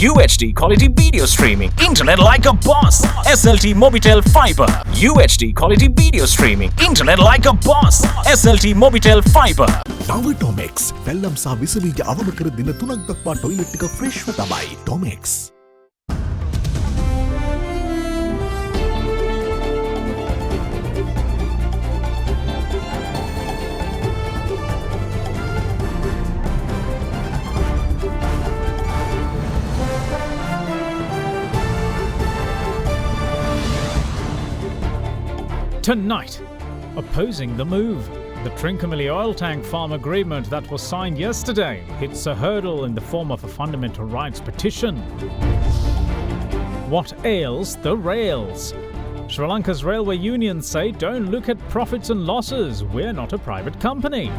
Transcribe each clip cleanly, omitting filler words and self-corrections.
UHD quality video streaming, internet like a boss. SLT Mobitel Fiber. UHD quality video streaming, internet like a boss. SLT Mobitel Fiber. නව ඩොමෙක්ස් වැල්ලම් සහ විසබීජ අවම කර දින 3ක් දක්වා toilet එක ෆ්‍රෙෂ්ව තමයි ඩොමෙක්ස්. Tonight, opposing the move. The Trincomalee oil tank farm agreement that was signed yesterday hits a hurdle in the form of a fundamental rights petition. What ails the rails? Sri Lanka's railway unions say don't look at profits and losses, we're not a private company.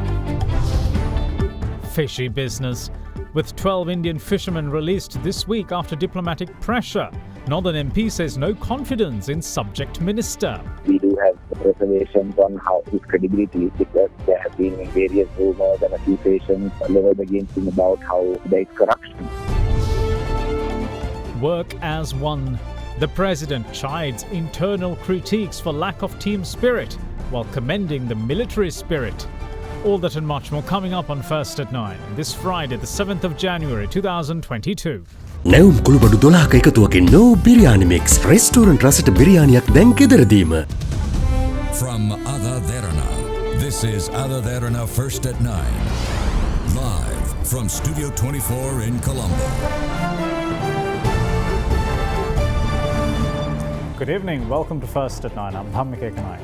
Fishy business. With 12 Indian fishermen released this week after diplomatic pressure, Northern MP says no confidence in subject minister. We do have reservations on how his credibility is because there have been various rumors and accusations leveled against him about how there is corruption. Work as one. The president chides internal critiques for lack of team spirit while commending the military spirit. All that and much more coming up on First at 9 this Friday, the 7th of January 2022. නැවුම් කුළුබඩු 12ක එකතුවකින් no biryani mix restaurant රසට බිරියානියක් දැන් ගෙදරදීම. From AdaDerana, this is AdaDerana First at 9. Live from Studio 24 in Colombo. Good evening, welcome to First at 9. I'm Dhammika Kanai.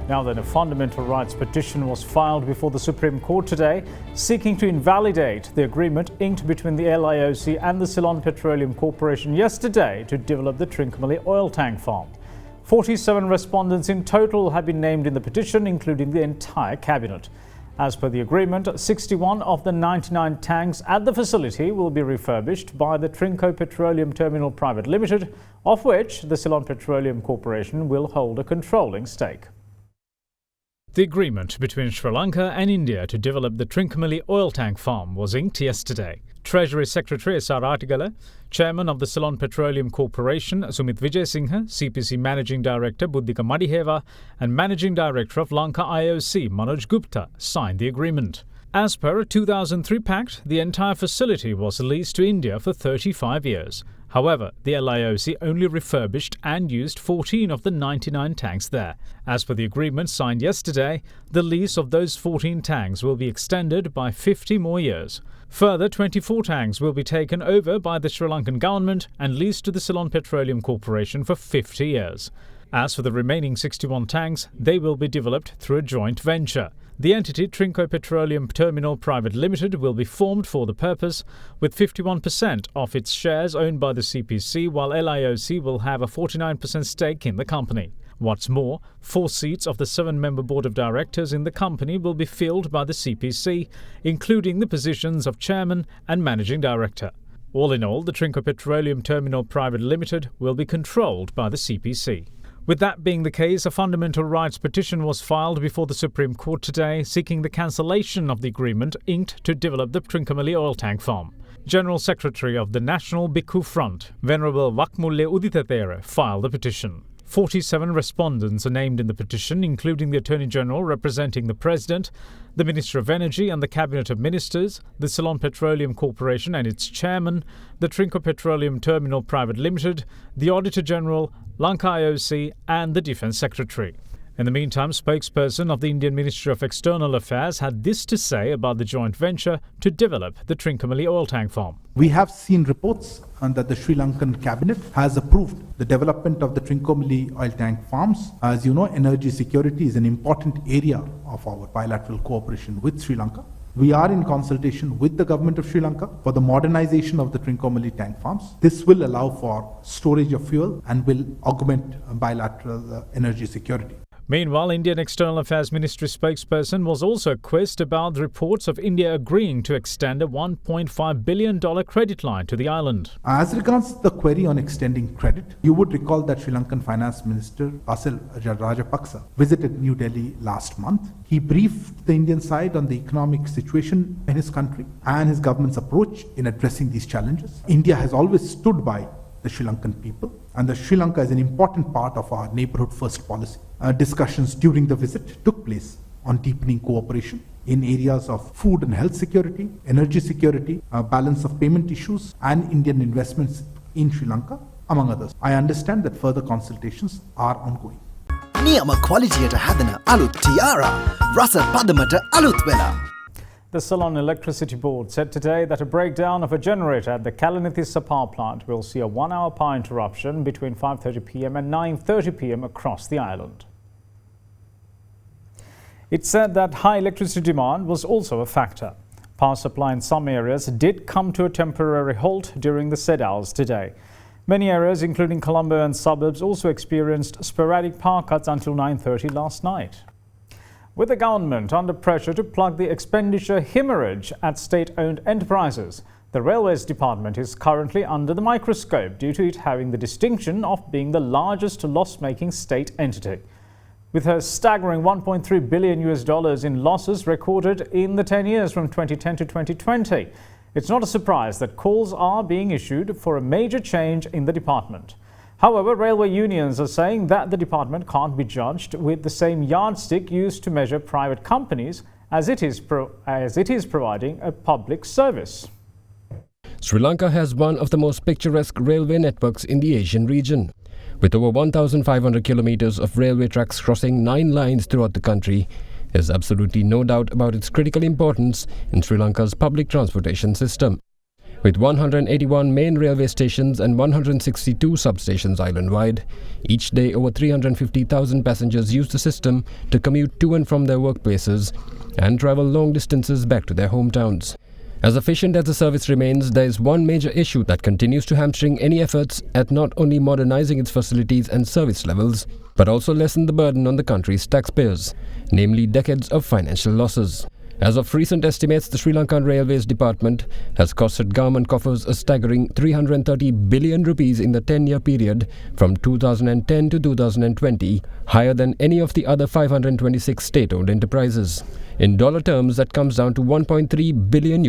Now then, a fundamental rights petition was filed before the Supreme Court today, seeking to invalidate the agreement inked between the LIOC and the Ceylon Petroleum Corporation yesterday to develop the Trincomalee oil tank farm. 47 respondents in total have been named in the petition, including the entire cabinet. As per the agreement, 61 of the 99 tanks at the facility will be refurbished by the Trinco Petroleum Terminal Private Limited, of which the Ceylon Petroleum Corporation will hold a controlling stake. The agreement between Sri Lanka and India to develop the Trincomalee oil tank farm was inked yesterday. Treasury Secretary S.R. Artigala, Chairman of the Ceylon Petroleum Corporation Sumit Vijayasinghe, CPC Managing Director Buddhika Madiheva and Managing Director of Lanka IOC Manoj Gupta signed the agreement. As per a 2003 pact, the entire facility was leased to India for 35 years. However, the LIOC only refurbished and used 14 of the 99 tanks there. As per the agreement signed yesterday, the lease of those 14 tanks will be extended by 50 more years. Further, 24 tanks will be taken over by the Sri Lankan government and leased to the Ceylon Petroleum Corporation for 50 years. As for the remaining 61 tanks, they will be developed through a joint venture. The entity Trinco Petroleum Terminal Private Limited will be formed for the purpose, with 51% of its shares owned by the CPC, while LIOC will have a 49% stake in the company. What's more, 4 seats of the 7-member board of directors in the company will be filled by the CPC, including the positions of chairman and managing director. All in all, the Trinco Petroleum Terminal Private Limited will be controlled by the CPC. With that being the case, a fundamental rights petition was filed before the Supreme Court today, seeking the cancellation of the agreement inked to develop the Trincomalee oil tank farm. General Secretary of the National Bhikkhu Front, Venerable Wakmulle Uditathera, filed the petition. 47 respondents are named in the petition, including the Attorney General representing the President, the Minister of Energy and the Cabinet of Ministers, the Ceylon Petroleum Corporation and its Chairman, the Trinco Petroleum Terminal Private Limited, the Auditor General, Lanka IOC and the Defence Secretary. In the meantime, spokesperson of the Indian Ministry of External Affairs had this to say about the joint venture to develop the Trincomalee oil tank farm. We have seen reports that the Sri Lankan cabinet has approved the development of the Trincomalee oil tank farms. As you know, energy security is an important area of our bilateral cooperation with Sri Lanka. We are in consultation with the government of Sri Lanka for the modernization of the Trincomalee tank farms. This will allow for storage of fuel and will augment bilateral energy security. Meanwhile, Indian External Affairs Ministry spokesperson was also quizzed about the reports of India agreeing to extend a $1.5 billion credit line to the island. As regards the query on extending credit, you would recall that Sri Lankan Finance Minister Basil Rajapaksa visited New Delhi last month. He briefed the Indian side on the economic situation in his country and his government's approach in addressing these challenges. India has always stood by the Sri Lankan people, and the Sri Lanka is an important part of our neighborhood first policy. Discussions during the visit took place on deepening cooperation in areas of food and health security, energy security, balance of payment issues, and Indian investments in Sri Lanka, among others. I understand that further consultations are ongoing. නියම ක්වලිටියට හැදෙන අලුත් ටියාරා රස පදමට අලුත් වෙලා. The Ceylon Electricity Board said today that a breakdown of a generator at the Kalanithissa power plant will see a 1-hour power interruption between 5:30 p.m. and 9:30 p.m. across the island. It said that high electricity demand was also a factor. Power supply in some areas did come to a temporary halt during the said hours today. Many areas, including Colombo and suburbs, also experienced sporadic power cuts until 9:30 last night. With the government under pressure to plug the expenditure hemorrhage at state-owned enterprises, the Railways Department is currently under the microscope due to it having the distinction of being the largest loss-making state entity. With a staggering $1.3 billion in losses recorded in the 10 years from 2010 to 2020, it's not a surprise that calls are being issued for a major change in the department. However, railway unions are saying that the department can't be judged with the same yardstick used to measure private companies as it is providing a public service. Sri Lanka has one of the most picturesque railway networks in the Asian region. With over 1,500 kilometers of railway tracks crossing 9 lines throughout the country, there's absolutely no doubt about its critical importance in Sri Lanka's public transportation system. With 181 main railway stations and 162 substations island-wide, each day over 350,000 passengers use the system to commute to and from their workplaces and travel long distances back to their hometowns. As efficient as the service remains, there is one major issue that continues to hamstring any efforts at not only modernizing its facilities and service levels, but also lessen the burden on the country's taxpayers, namely decades of financial losses. As of recent estimates, the Sri Lankan Railways Department has costed government coffers a staggering 330 billion rupees in the 10-year period from 2010 to 2020, higher than any of the other 526 state-owned enterprises. In dollar terms, that comes down to $1.3 billion.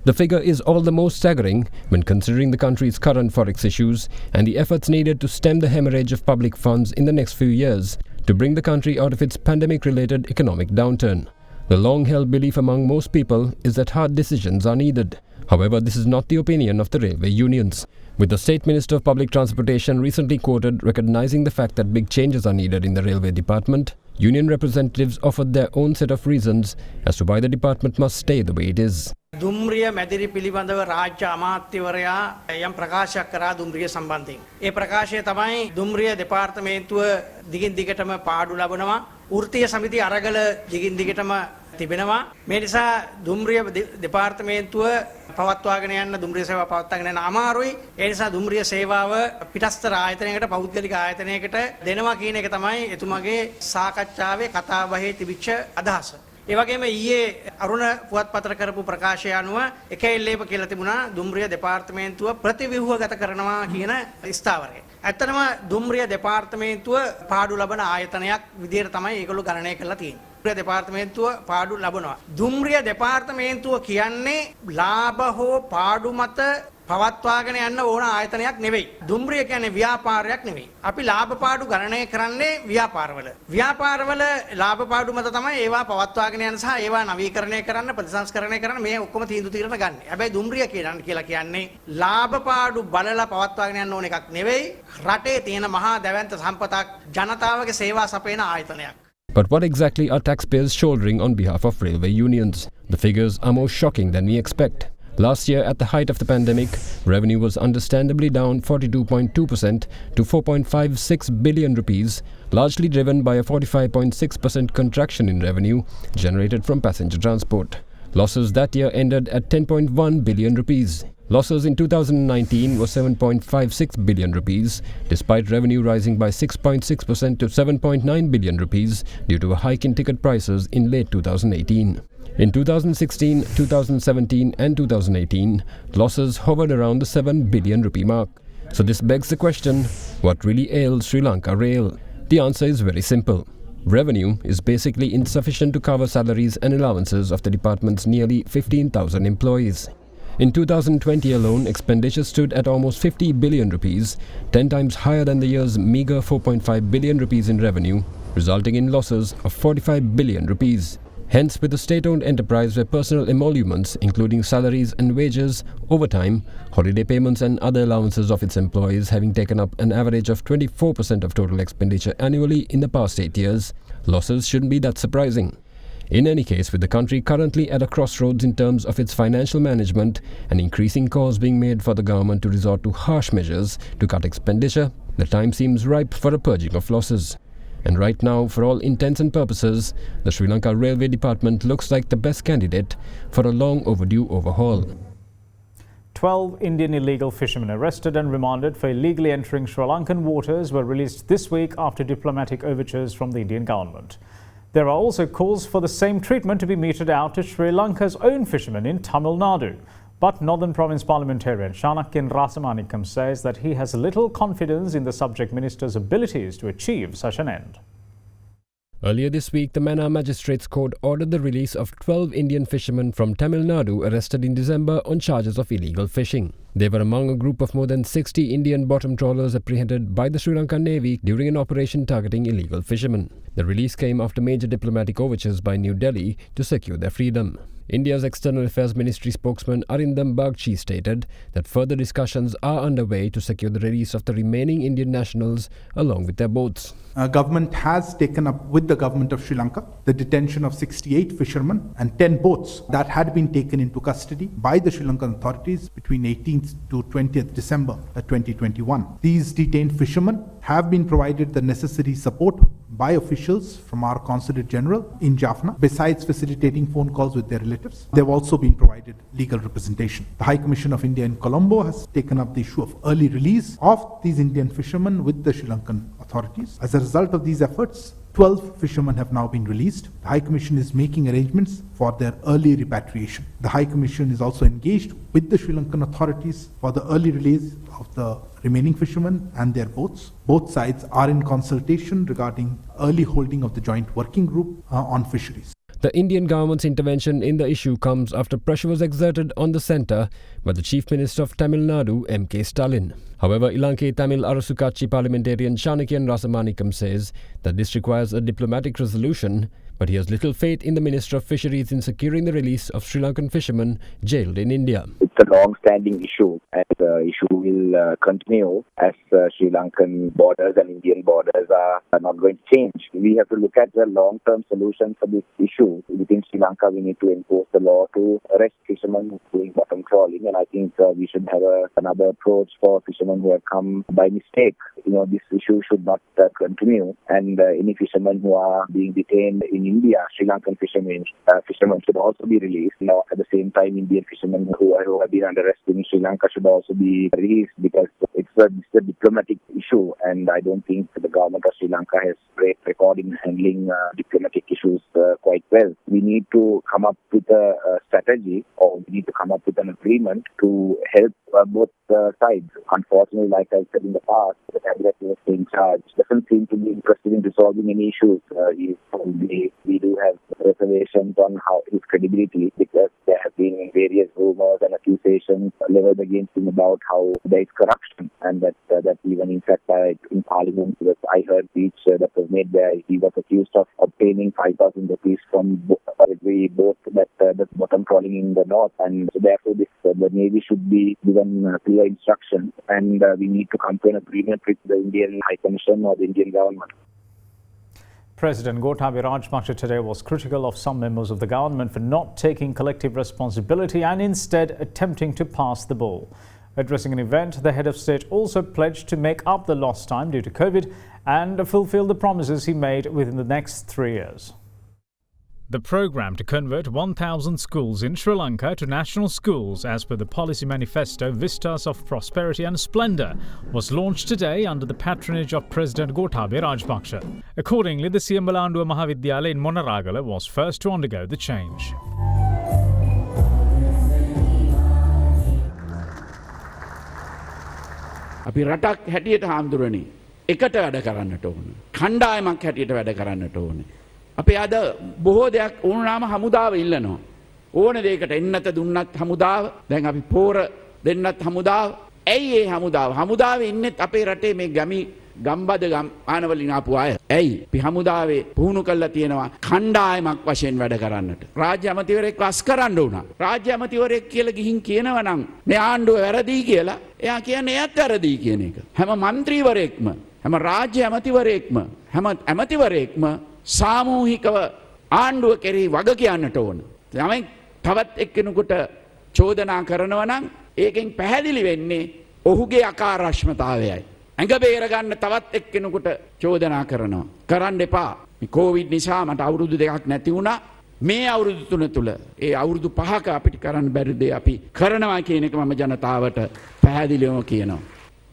The figure is all the more staggering when considering the country's current forex issues and the efforts needed to stem the hemorrhage of public funds in the next few years to bring the country out of its pandemic-related economic downturn. The long-held belief among most people is that hard decisions are needed. However, this is not the opinion of the railway unions, with the State Minister of Public Transportation recently quoted recognizing the fact that big changes are needed in the railway department. Union representatives offered their own set of reasons as to why the department must stay the way it is. දුම්රිය මැදිරි පිළිබඳව රාජ්‍ය අමාත්‍යවරයා යම් ප්‍රකාශයක් කරා දුම්රිය සම්බන්ධයෙන්. ඒ ප්‍රකාශය තමයි දුම්රිය දෙපාර්තමේන්තුව දිගින් දිගටම පාඩු ලබනවා. වෘත්තීය සමිති අරගල දිගින් දිගටම තිබෙනවා. මේ නිසා දුම්රිය දෙපාර්තමේන්තුව පවත්වාගෙන යන්න දුම්රිය සේවාව පවත්වාගෙන යන්න අමාරුයි. ඒ නිසා දුම්රිය සේවාව පිටස්තර ආයතනයකට පෞද්ගලික ආයතනයකට දෙනවා කියන එක තමයි එතුමාගේ සාකච්ඡාවේ කතාබහේ තිබිච්ච අදහස. ඒ වගේම ඊයේ අරුණ පුවත්පතට කරපු ප්‍රකාශය අනුව එක එල්ලේප කියලා තිබුණා දුම්රිය දෙපාර්තමේන්තුව ප්‍රතිව්‍යුහගත කරනවා කියන ස්ථාවරය. ඇත්තටම දුම්රිය දෙපාර්තමේන්තුව පාඩු ලබන ආයතනයක් විදිහට තමයි ඒගොල්ලෝ ගණනය කරලා තියෙන්නේ. දුම්රිය දෙපාර්තමේන්තුව පාඩු ලබනවා. දුම්රිය දෙපාර්තමේන්තුව කියන්නේ ලාභ හෝ පාඩු මත පවත්වාගෙන යන්න ඕන ආයතනයක් නෙවෙයි. දුම්රිය කියන්නේ ව්‍යාපාරයක් නෙවෙයි. අපි ලාභ පාඩු ගණනය කරන්නේ ව්‍යාපාරවල. ව්‍යාපාරවල ලාභ පාඩු මත තමයි ඒවා පවත්වාගෙන යන සහ ඒවා නවීකරණය කරන්න ප්‍රතිසංස්කරණය කරන්න මේ ඔක්කොම තීන්දුව తీරන ගන්න. හැබැයි දුම්රිය කියලා කියන්නේ ලාභ පාඩු බලලා පවත්වාගෙන යන්න ඕන එකක් නෙවෙයි. රටේ තියෙන මහා දැවැන්ත සම්පතක් ජනතාවගේ සේවා සපයන ආයතනයක්. But what exactly are taxpayers shouldering on behalf of railway unions? The figures are more shocking than we expect. Last year, at the height of the pandemic, revenue was understandably down 42.2% to 4.56 billion rupees, largely driven by a 45.6% contraction in revenue generated from passenger transport. Losses that year ended at 10.1 billion rupees. Losses in 2019 were 7.56 billion rupees, despite revenue rising by 6.6% to 7.9 billion rupees due to a hike in ticket prices in late 2018. In 2016, 2017 and 2018, losses hovered around the 7 billion rupee mark. So this begs the question, what really ails Sri Lanka Rail? The answer is very simple. Revenue is basically insufficient to cover salaries and allowances of the department's nearly 15,000 employees. In 2020 alone, expenditure stood at almost 50 billion rupees, 10 times higher than the year's meager 4.5 billion rupees in revenue, resulting in losses of 45 billion rupees. Hence, with a state-owned enterprise where personal emoluments, including salaries and wages, overtime, holiday payments and other allowances of its employees having taken up an average of 24% of total expenditure annually in the past 8 years, losses shouldn't be that surprising. In any case, with the country currently at a crossroads in terms of its financial management and increasing calls being made for the government to resort to harsh measures to cut expenditure, the time seems ripe for a purging of losses. And right now, for all intents and purposes, the Sri Lanka Railway Department looks like the best candidate for a long overdue overhaul. 12 Indian illegal fishermen arrested and remanded for illegally entering Sri Lankan waters were released this week after diplomatic overtures from the Indian government. There are also calls for the same treatment to be meted out to Sri Lanka's own fishermen in Tamil Nadu. But Northern Province parliamentarian Shanakyan Rasamanikam says that he has little confidence in the subject minister's abilities to achieve such an end. Earlier this week, the Mannar Magistrates Court ordered the release of 12 Indian fishermen from Tamil Nadu arrested in December on charges of illegal fishing. They were among a group of more than 60 Indian bottom trawlers apprehended by the Sri Lankan Navy during an operation targeting illegal fishermen. The release came after major diplomatic overtures by New Delhi to secure their freedom. India's External Affairs Ministry spokesman Arindam Bagchi stated that further discussions are underway to secure the release of the remaining Indian nationals along with their boats. Government has taken up with the government of Sri Lanka the detention of 68 fishermen and 10 boats that had been taken into custody by the Sri Lankan authorities between 18th to 20th December 2021. These detained fishermen have been provided the necessary support by officials from our Consulate General in Jaffna, besides facilitating phone calls with their relatives. They have also been provided legal representation. The High Commission of India in Colombo has taken up the issue of early release of these Indian fishermen with the Sri Lankan authorities. As a result of these efforts, 12 fishermen have now been released. The High Commission is making arrangements for their early repatriation. The High Commission is also engaged with the Sri Lankan authorities for the early release of the remaining fishermen and their boats. Both sides are in consultation regarding early holding of the joint working group on fisheries. The Indian government's intervention in the issue comes after pressure was exerted on the centre by the Chief Minister of Tamil Nadu, M.K. Stalin. However, Ilanke Tamil Arasu Katchi parliamentarian Shanakyan Rasamanikam says that this requires a diplomatic resolution, but he has little faith in the Minister of Fisheries in securing the release of Sri Lankan fishermen jailed in India. It's a long-standing issue, and the issue will continue as Sri Lankan borders and Indian borders are not going to change. We have to look at the long-term solution for this issue. Within Sri Lanka, we need to enforce the law to arrest fishermen doing bottom trawling, and I think we should have another approach for fishermen who have come by mistake. This issue should not continue, and any fishermen who are being detained in India, Sri Lankan fishermen should also be released. Now, at the same time, Indian fishermen who have been under arrest in Sri Lanka should also be released, because it's a diplomatic issue, and I don't think the government of Sri Lanka has great record in handling diplomatic issues quite well. We need to come up with a strategy, or we need to come up with an agreement to help both sides. Unfortunately, like I said in the past, the cabinet minister in charge doesn't seem to be interested in resolving any issues. We do have reservations on how his credibility, because there have been various rumors and accusations leveled against him about how there is corruption, and that even in fact in Parliament, I heard speech that was made where he was accused of obtaining 5,000 rupees from every boat that's bottom trawling in the north, and so therefore the Navy should be given clear instructions, and we need to come to an agreement with the Indian High Commission or the Indian government. President Gotabaya Rajapaksa today was critical of some members of the government for not taking collective responsibility and instead attempting to pass the ball. Addressing an event, the head of state also pledged to make up the lost time due to COVID and fulfill the promises he made within the next 3 years. The program to convert 1,000 schools in Sri Lanka to national schools as per the policy manifesto Vistas of Prosperity and Splendour was launched today under the patronage of President Gotabaya Rajapaksa. Accordingly, the Siambalanduwa Mahavidyalaya in Monaragala was first to undergo the change. අපි රටක් හැටියට හාමුදුරනේ එකට වැඩ කරන්නට ඕන. කණ්ඩායමක් හැටියට වැඩ කරන්නට ඕනේ. අපි අද බොහෝ දෙයක් වුණාම හමුදාව ඉල්ලනවා. ඕන දෙයකට එන්නත දුන්නත් හමුදාව, දැන් අපි පෝර දෙන්නත් හමුදාව. ඇයි ඒ හමුදාව? හමුදාවේ ඉන්නෙත් අපේ රටේ මේ ගම්බද ආනවලින් ආපු අය. ඇයි? අපි හමුදාවේ පුහුණු කරලා තියෙනවා කණ්ඩායමක් වශයෙන් වැඩ කරන්නට. රාජ්‍ය අමාත්‍යවරයෙක් වස් කරන්න උනා. රාජ්‍ය අමාත්‍යවරයෙක් කියලා ගිහින් කියනවා නම් මේ ආණ්ඩුව වැරදි කියලා, එයා කියන්නේ එයත් වැරදි කියන එක. හැම മന്ത്രിවරයෙක්ම, හැම රාජ්‍ය අමාත්‍යවරයෙක්ම, හැම ඇමතිවරයෙක්ම සාමූහිකව ආණ්ඩුව කෙරෙහි වග කියන්නට ඕන. තමයි තවත් එක්කෙනෙකුට චෝදනා කරනවා නම් ඒකෙන් පැහැදිලි වෙන්නේ ඔහුගේ අකාර්යක්ෂමතාවයයි. ඇඟ බේර ගන්න තවත් එක්කෙනෙකුට චෝදනා කරනවා. කරන්න එපා. මේ කොවිඩ් නිසා මට අවුරුදු 2ක් නැති වුණා. මේ අවුරුදු 3 තුල ඒ අවුරුදු 5ක අපිට කරන්න බැරි දේ අපි කරනවා කියන එක මම ජනතාවට පැහැදිලිවම කියනවා.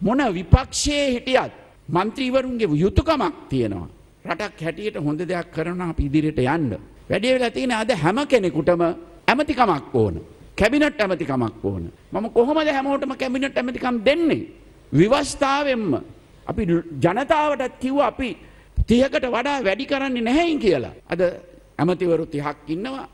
මොන විපක්ෂයේ හිටියත් മന്ത്രിවරුන්ගේ යුතුයකමක් තියෙනවා. රටක් හැටියට හොඳ දෙයක් කරනවා අපි ඉදිරියට යන්න. වැඩි වෙලා තියෙන අද හැම කෙනෙකුටම ඇමතිකමක් ඕන. කැබිනට් ඇමතිකමක් ඕන. මම කොහොමද හැමෝටම කැබිනට් ඇමතිකම් දෙන්නේ? විවස්ථාවෙන්ම අපි ජනතාවටත් කිව්වා අපි 30කට වඩා වැඩි කරන්නේ නැහැයි කියලා. අද ඇමතිවරු 30ක් ඉන්නවා.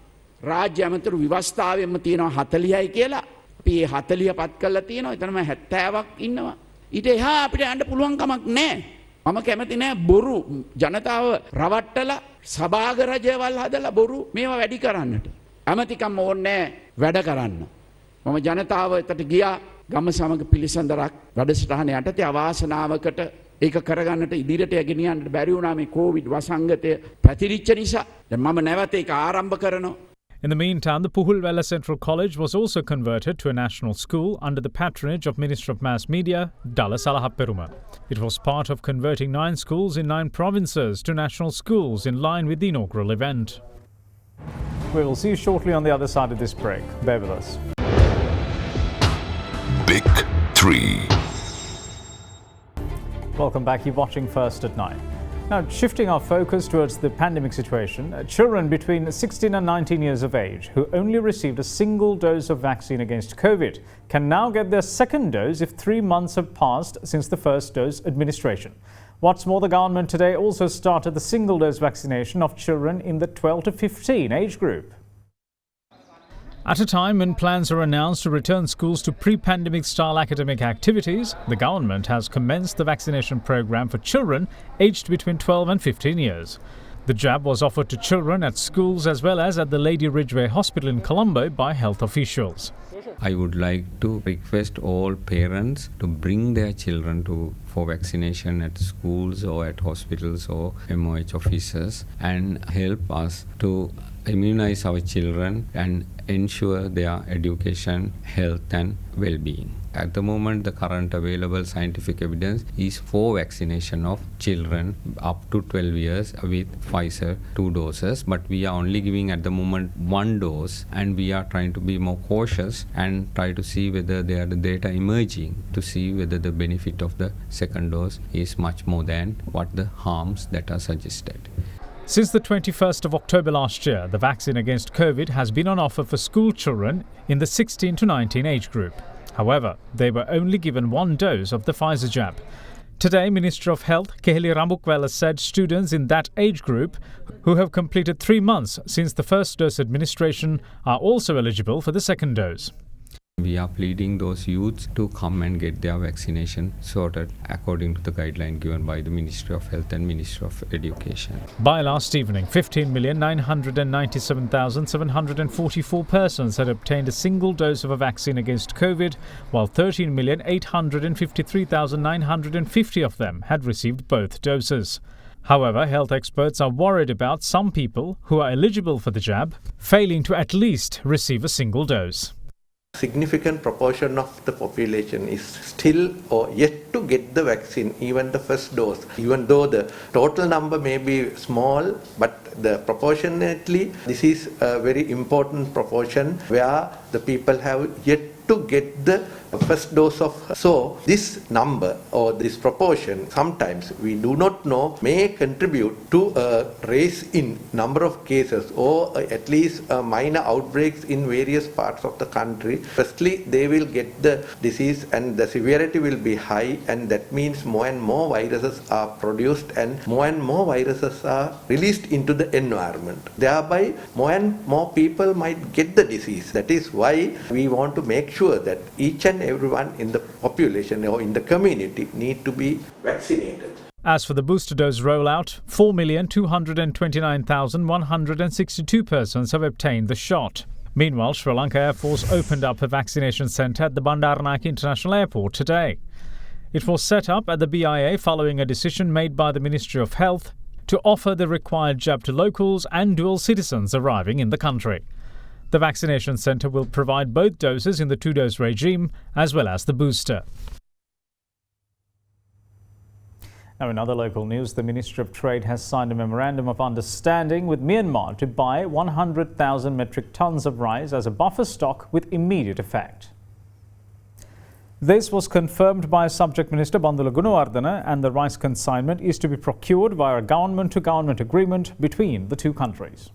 රාජ්‍ය ඇමතිවරු විවස්ථාවෙන්ම තියෙනවා 40යි කියලා. අපි මේ 40 පත් කරලා තියෙනවා. එතනම 70ක් ඉන්නවා. ඊට එහා අපිට යන්න පුළුවන් කමක් නැහැ. මම කැමති නෑ බොරු ජනතාව රවට්ටලා සභාගරජයවල් හදලා බොරු මේවා වැඩි කරන්නට. ඇමතිකම් ඕනේ වැඩ කරන්න. මම ජනතාව එතට ගියා ගම සමග පිළිසඳරක් වැඩසටහන යටතේ අවාසනාවකට ඒක කරගන්නට ඉදිරියට යගෙන යන්න බැරි වුණා මේ කොවිඩ් වසංගතය පැතිරිච්ච නිසා. දැන් මම නැවත ඒක ආරම්භ කරනවා. In the meantime, the Puhulwela Central College was also converted to a national school under the patronage of Minister of Mass Media, Dala Salahapperuma. It was part of converting 9 schools in 9 provinces to national schools in line with the inaugural event. We will see you shortly on the other side of this break. Bear with us. Big 3. Welcome back. You're watching First at 9. Now, shifting our focus towards the pandemic situation, children between 16 and 19 years of age who only received a single dose of vaccine against COVID can now get their second dose if 3 months have passed since the first dose administration. What's more, the government today also started the single dose vaccination of children in the 12 to 15 age group. At a time when plans are announced to return schools to pre-pandemic style academic activities, the government has commenced the vaccination program for children aged between 12 and 15 years. The jab was offered to children at schools as well as at the Lady Ridgeway Hospital in Colombo by health officials. I would like to request all parents to bring their children for vaccination at schools or at hospitals or MOH offices and help us to immunize our children and ensure their education, health and well-being. At the moment, the current available scientific evidence is for vaccination of children up to 12 years with Pfizer 2 doses, but we are only giving at the moment 1 dose, and we are trying to be more cautious and try to see whether there are the data emerging to see whether the benefit of the second dose is much more than what the harms that are suggested. Since the 21st of October last year, the vaccine against COVID has been on offer for school children in the 16 to 19 age group. However, they were only given 1 dose of the Pfizer jab. Today, Minister of Health Keheli Rambukwala said students in that age group who have completed 3 months since the first dose administration are also eligible for the second dose. We are pleading those youths to come and get their vaccination sorted according to the guideline given by the Ministry of Health and Ministry of Education. By last evening, 15,997,744 persons had obtained a single dose of a vaccine against COVID, while 13,853,950 of them had received both doses. However, health experts are worried about some people who are eligible for the jab failing to at least receive a single dose. significant proportion of the population is still or yet to get the vaccine, even the first dose. Even though the total number may be small, but the proportionately, this is a very important proportion where the people have yet to get the first dose of. So this number or this proportion, sometimes we do not know, may contribute to a rise in number of cases or at least minor outbreaks in various parts of the country. Firstly, they will get the disease and the severity will be high, and that means more and more viruses are produced and more viruses are released into the environment. Thereby, more and more people might get the disease. That is why we want to make sure that each and everyone in the population or in the community need to be vaccinated. As for the booster dose rollout, 4,229,162 persons have obtained the shot. Meanwhile, Sri Lanka Air Force opened up a vaccination centre at the Bandaranaike International Airport today. It was set up at the BIA following a decision made by the Ministry of Health to offer the required jab to locals and dual citizens arriving in the country. The vaccination centre will provide both doses in the two-dose regime as well as the booster. Now, in other local news, the Ministry of Trade has signed a memorandum of understanding with Myanmar to buy 100,000 metric tonnes of rice as a buffer stock with immediate effect. This was confirmed by Subject Minister Bandula Gunawardena, and the rice consignment is to be procured via a government-to-government agreement between the two countries.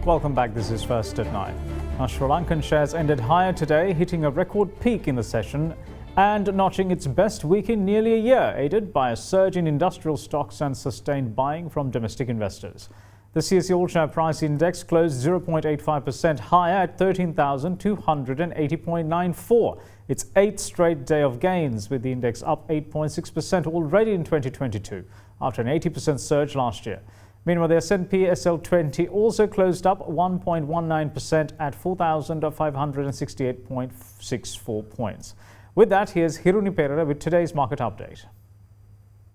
Welcome back. This is First at 9. Now, Sri Lankan shares ended higher today, hitting a record peak in the session and notching its best week in nearly a year, aided by a surge in industrial stocks and sustained buying from domestic investors. The CSE All-Share Price Index closed 0.85% higher at 13,280.94. Its eighth straight day of gains, with the index up 8.6% already in 2022, after an 80% surge last year. Meanwhile, the S&P SL20 also closed up 1.19% at 4,568.64 points. With that, here's Hiruni Perera with today's market update.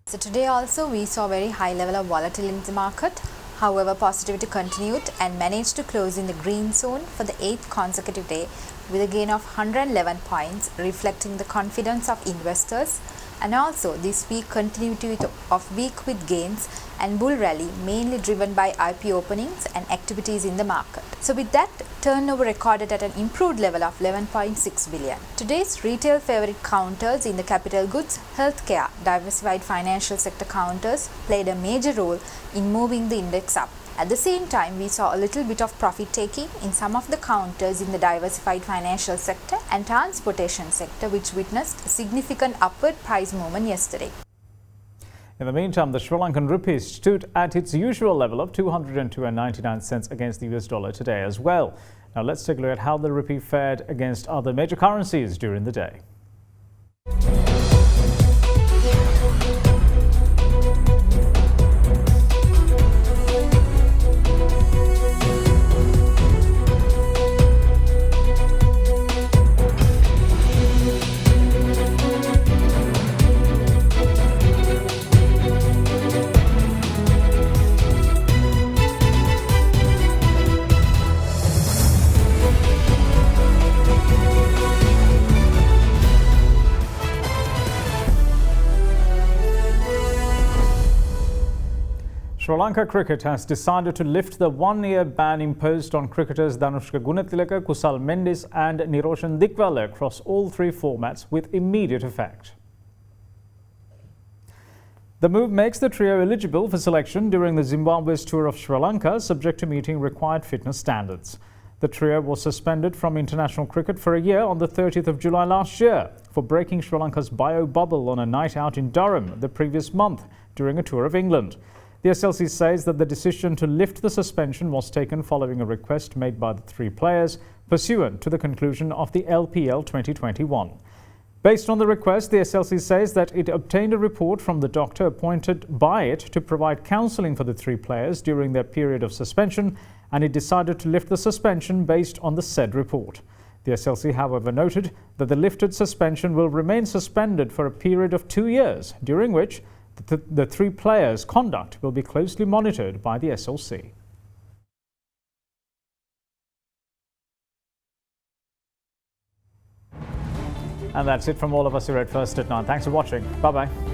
So today also we saw very high level of volatility in the market. However, positivity continued and managed to close in the green zone for the 8th consecutive day with a gain of 111 points, reflecting the confidence of investors. And also this week continuity of week with gains and bull rally, mainly driven by IP openings and activities in the market. So with that, turnover recorded at an improved level of 11.6 billion. Today's retail favorite counters in the capital goods, healthcare, diversified financial sector counters played a major role in moving the index up. At the same time, we saw a little bit of profit taking in some of the counters in the diversified financial sector and transportation sector, which witnessed a significant upward price movement yesterday. In the meantime, the Sri Lankan rupee stood at its usual level of 202.99 cents against the US dollar today as well. Now let's take a look at how the rupee fared against other major currencies during the day. Sri Lanka cricket has decided to lift the one-year ban imposed on cricketers Danushka Gunatilaka, Kusal Mendis and Niroshan Dikwala across all three formats with immediate effect. The move makes the trio eligible for selection during the Zimbabwe's tour of Sri Lanka, subject to meeting required fitness standards. The trio was suspended from international cricket for a year on the 30th of July last year for breaking Sri Lanka's bio-bubble on a night out in Durham the previous month during a tour of England. The SLC says that the decision to lift the suspension was taken following a request made by the three players pursuant to the conclusion of the LPL 2021. Based on the request, the SLC says that it obtained a report from the doctor appointed by it to provide counselling for the three players during their period of suspension, and it decided to lift the suspension based on the said report. The SLC, however, noted that the lifted suspension will remain suspended for a period of 2 years, during which the three players' conduct will be closely monitored by the SLC. And that's it from all of us here at First at 9. Thanks for watching. Bye-bye.